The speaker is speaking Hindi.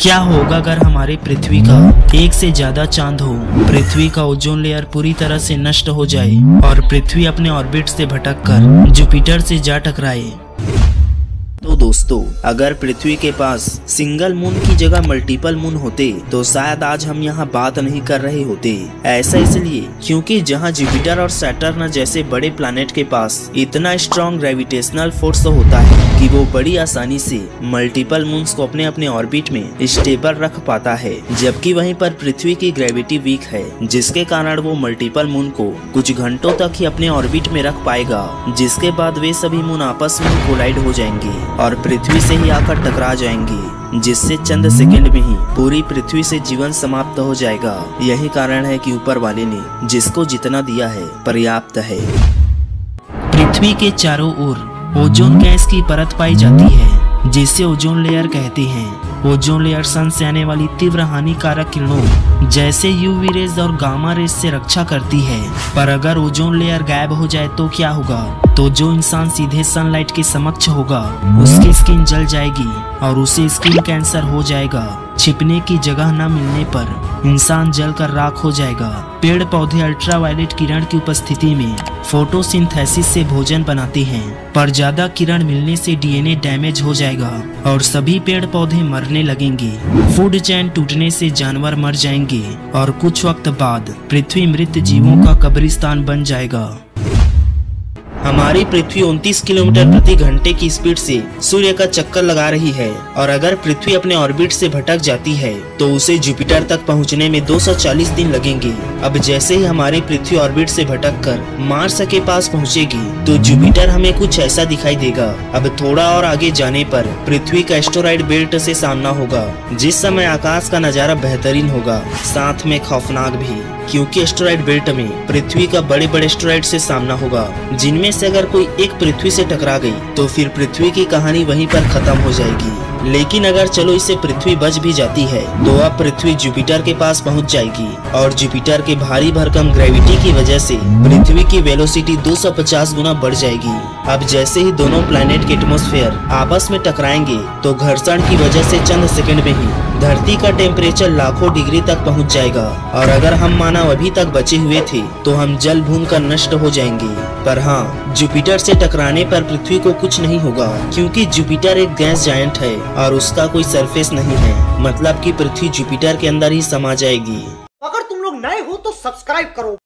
क्या होगा अगर हमारी पृथ्वी का एक से ज्यादा चांद हो, पृथ्वी का ओजोन लेयर पूरी तरह से नष्ट हो जाए और पृथ्वी अपने ऑर्बिट से भटककर जुपिटर से जा टकराए। तो दोस्तों, अगर पृथ्वी के पास सिंगल मून की जगह मल्टीपल मून होते तो शायद आज हम यहाँ बात नहीं कर रहे होते। ऐसा इसलिए क्योंकि जहाँ जुपिटर और सैटर्न जैसे बड़े प्लैनेट के पास इतना स्ट्रॉन्ग ग्रेविटेशनल फोर्स होता है कि वो बड़ी आसानी से मल्टीपल मून्स को अपने अपने ऑर्बिट में स्टेबल रख पाता है, जबकि वहीं पर पृथ्वी की ग्रेविटी वीक है, जिसके कारण वो मल्टीपल मून को कुछ घंटों तक ही अपने ऑर्बिट में रख पाएगा, जिसके बाद वे सभी मून आपस में कोलाइड हो जाएंगे और पृथ्वी से ही आकर टकरा जाएंगे, जिससे चंद सेकंड में ही पूरी पृथ्वी से जीवन समाप्त हो जाएगा। यही कारण है कि ऊपर वाले ने जिसको जितना दिया है पर्याप्त है। पृथ्वी के चारों ओर ओजोन गैस की परत पाई जाती है, जिसे ओजोन लेयर कहते हैं। ओजोन लेयर सन से आने वाली तीव्र हानिकारक किरणों जैसे यूवी रेज और गामा रेज से रक्षा करती है। पर अगर ओजोन लेयर गायब हो जाए तो क्या होगा? तो जो इंसान सीधे सनलाइट के समक्ष होगा उसकी स्किन जल जाएगी और उसे स्किन कैंसर हो जाएगा। छिपने की जगह न मिलने पर इंसान जलकर राख हो जाएगा। पेड़ पौधे अल्ट्रावायलेट किरण की उपस्थिति में फोटोसिंथेसिस से भोजन बनाते हैं, पर ज्यादा किरण मिलने से डीएनए डैमेज हो जाएगा और सभी पेड़ पौधे मरने लगेंगे। फूड चेन टूटने से जानवर मर जाएंगे और कुछ वक्त बाद पृथ्वी मृत जीवों का कब्रिस्तान बन जाएगा। हमारी पृथ्वी 29 किलोमीटर प्रति घंटे की स्पीड से सूर्य का चक्कर लगा रही है और अगर पृथ्वी अपने ऑर्बिट से भटक जाती है तो उसे जुपिटर तक पहुंचने में 240 दिन लगेंगे। अब जैसे ही हमारी पृथ्वी ऑर्बिट से भटककर मार्स के पास पहुंचेगी तो जुपिटर हमें कुछ ऐसा दिखाई देगा। अब थोड़ा और आगे जाने पर पृथ्वी का एस्टेरॉयड बेल्ट से सामना होगा, जिस समय आकाश का नजारा बेहतरीन होगा, साथ में खौफनाक भी, क्योंकि एस्टेरॉयड बेल्ट में पृथ्वी का बड़े बड़े एस्टेरॉयड से सामना होगा, जिनमें से अगर कोई एक पृथ्वी से टकरा गई तो फिर पृथ्वी की कहानी वहीं पर खत्म हो जाएगी। लेकिन अगर चलो इससे पृथ्वी बच भी जाती है तो अब पृथ्वी जुपिटर के पास पहुंच जाएगी और जुपिटर के भारी भरकम ग्रेविटी की वजह से पृथ्वी की वेलोसिटी 250 गुना बढ़ जाएगी। अब जैसे ही दोनों प्लैनेट के एटमॉस्फेयर आपस में टकराएंगे तो घर्षण की वजह से चंद सेकंड में ही धरती का टेम्परेचर लाखों डिग्री तक पहुंच जाएगा और अगर हम मानव अभी तक बचे हुए थे तो हम जल भून कर नष्ट हो जाएंगे। पर हाँ, जुपिटर से टकराने पर पृथ्वी को कुछ नहीं होगा, क्योंकि जुपिटर एक गैस जायंट है और उसका कोई सरफेस नहीं है, मतलब कि पृथ्वी जुपिटर के अंदर ही समा जाएगी। अगर तुम लोग नए हो तो सब्सक्राइब करो।